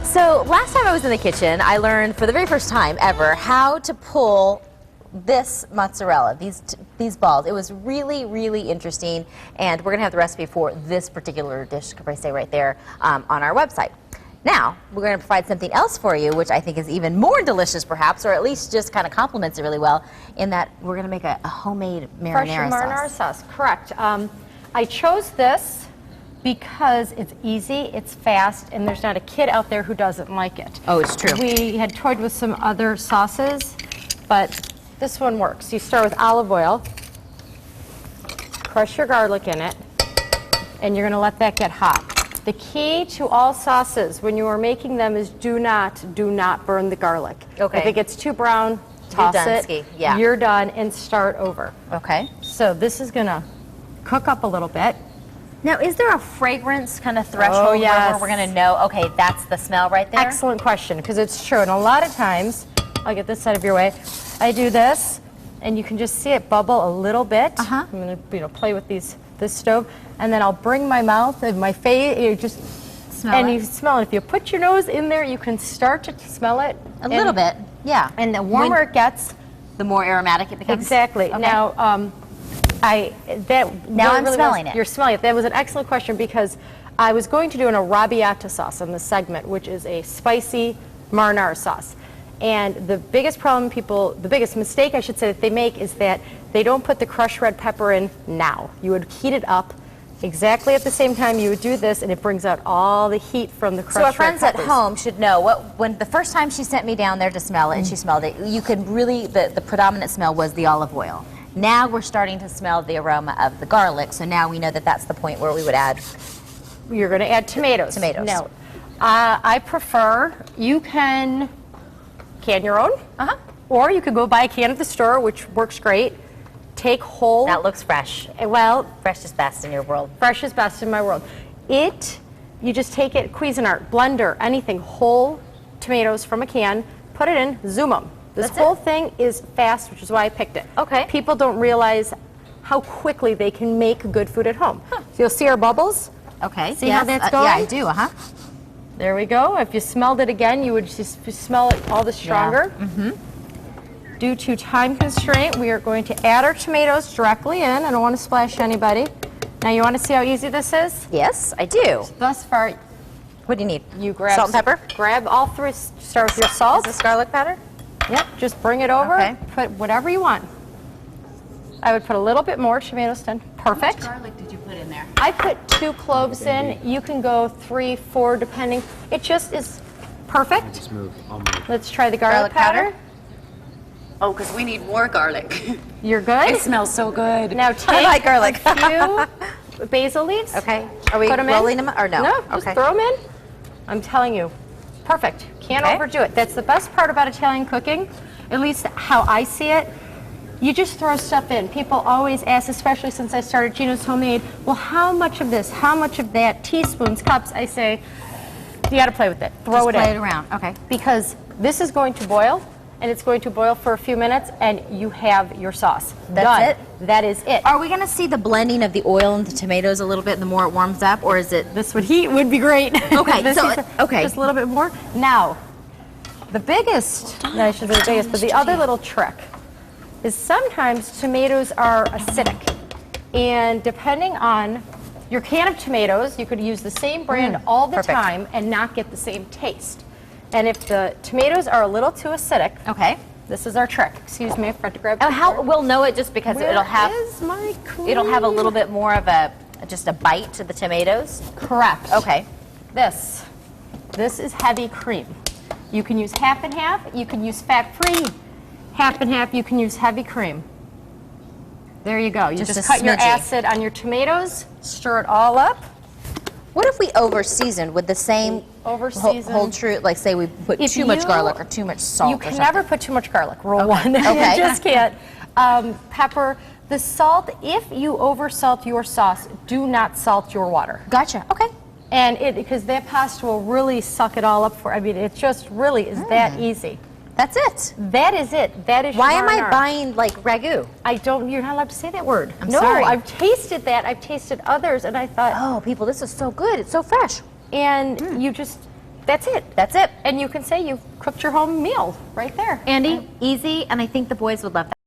So last time I was in the kitchen, I learned for the very first time ever how to pull this mozzarella, these balls. It was really, really interesting, and we're gonna have the recipe for this particular dish, caprese, right there on our website. Now, we're going to provide something else for you, which I think is even more delicious, perhaps, or at least just kind of complements it really well, in that we're going to make a homemade marinara sauce. Marinara sauce, correct. I chose this because it's easy, it's fast, and there's not a kid out there who doesn't like it. Oh, it's true. We had toyed with some other sauces, but this one works. You start with olive oil, crush your garlic in it, and you're going to let that get hot. The key to all sauces when you are making them is do not burn the garlic. Okay. If it gets too brown, toss it. Yeah. You're done and start over. Okay. So this is going to cook up a little bit. Now, is there a fragrance kind of threshold where we're going to know, okay, that's the smell right there? Excellent question, because it's true. And a lot of times, I'll get this out of your way, I do this, and you can just see it bubble a little bit. I'm going to play with this stove, and then I'll bring my mouth and my face, you just smell it. You smell it. If you put your nose in there, you can start to smell it. A little bit, yeah. And the warmer it gets, the more aromatic it becomes? Exactly. Okay. Now, I'm smelling it. You're smelling it. That was an excellent question, because I was going to do an arrabbiata sauce in this segment, which is a spicy marinara sauce. And the biggest problem the biggest mistake I should say that they make is that they don't put the crushed red pepper in now. You would heat it up exactly at the same time you would do this, and it brings out all the heat from the crushed red peppers. So our friends at home should know, when the first time she sent me down there to smell it, and she smelled it, you could really, the predominant smell was the olive oil. Now we're starting to smell the aroma of the garlic, so now we know that that's the point where we would add... You're going to add tomatoes. Tomatoes. Now, I prefer, you can your own, or you could go buy a can at the store, which works great. Take whole. That looks fresh. Well, fresh is best in your world. Fresh is best in my world. You just take it, Cuisinart, blender, anything, whole tomatoes from a can, put it in, zoom them. This whole thing is fast, which is why I picked it. Okay. People don't realize how quickly they can make good food at home. So you'll see our bubbles. Okay. See how that's going? Yeah, I do. There we go. If you smelled it again, you would just smell it all the stronger. Yeah. Due to time constraint, we are going to add our tomatoes directly in. I don't want to splash anybody. Now, you want to see how easy this is? Yes, I do. Thus far, what do you need? You grab salt and pepper? Grab all three. Start with your salt. Is this garlic powder? Yep. Just bring it over. Okay. Put whatever you want. I would put a little bit more tomatoes in. Perfect. How much garlic did you put in there? I put 2 cloves in. You can go 3, 4, depending. It just is perfect. Smooth. Let's try the garlic powder. Oh, because we need more garlic. You're good? It smells so good. Now take I like garlic. a few basil leaves. Okay. Are we put them rolling them or no? No, just throw them in. I'm telling you, perfect. Can't overdo it. That's the best part about Italian cooking, at least how I see it. You just throw stuff in. People always ask, especially since I started Gina's Homemade, well, how much of this, how much of that, teaspoons, cups? I say, you got to play with it. Throw it in. Play it around. Okay. Because this is going to boil, and it's going to boil for a few minutes, and you have your sauce. That's it? That is it. Are we going to see the blending of the oil and the tomatoes a little bit the more it warms up, or is it... This would heat would be great. Okay, Just a little bit more. Now, the biggest, no, I should say the biggest, but the other little trick is sometimes tomatoes are acidic. And depending on your can of tomatoes, you could use the same brand all the time and not get the same taste. And if the tomatoes are a little too acidic, this is our trick. Excuse me, I forgot to grab. Oh, how we'll know it just because it'll have a little bit more of just a bite to the tomatoes. Correct. Okay. This is heavy cream. You can use half and half. You can use fat-free. Half and half. You can use heavy cream. There you go. You just cut your acid on your tomatoes. Stir it all up. What if we over-seasoned with the same hold true, like say we put too much garlic or too much salt? You can never put too much garlic. Rule one. Okay. You just can't. Pepper. The salt, if you over-salt your sauce, do not salt your water. Gotcha. Okay. And because that pasta will really suck it all up for, I mean, it just really is that easy. That's it. That is it. That is Why am I buying like ragu? You're not allowed to say that word. I'm sorry. No, I've tasted that. I've tasted others, and I thought, oh, people, this is so good. It's so fresh. And you just, That's it. That's it. And you can say you've cooked your home meal right there. Andy, easy, and I think the boys would love that.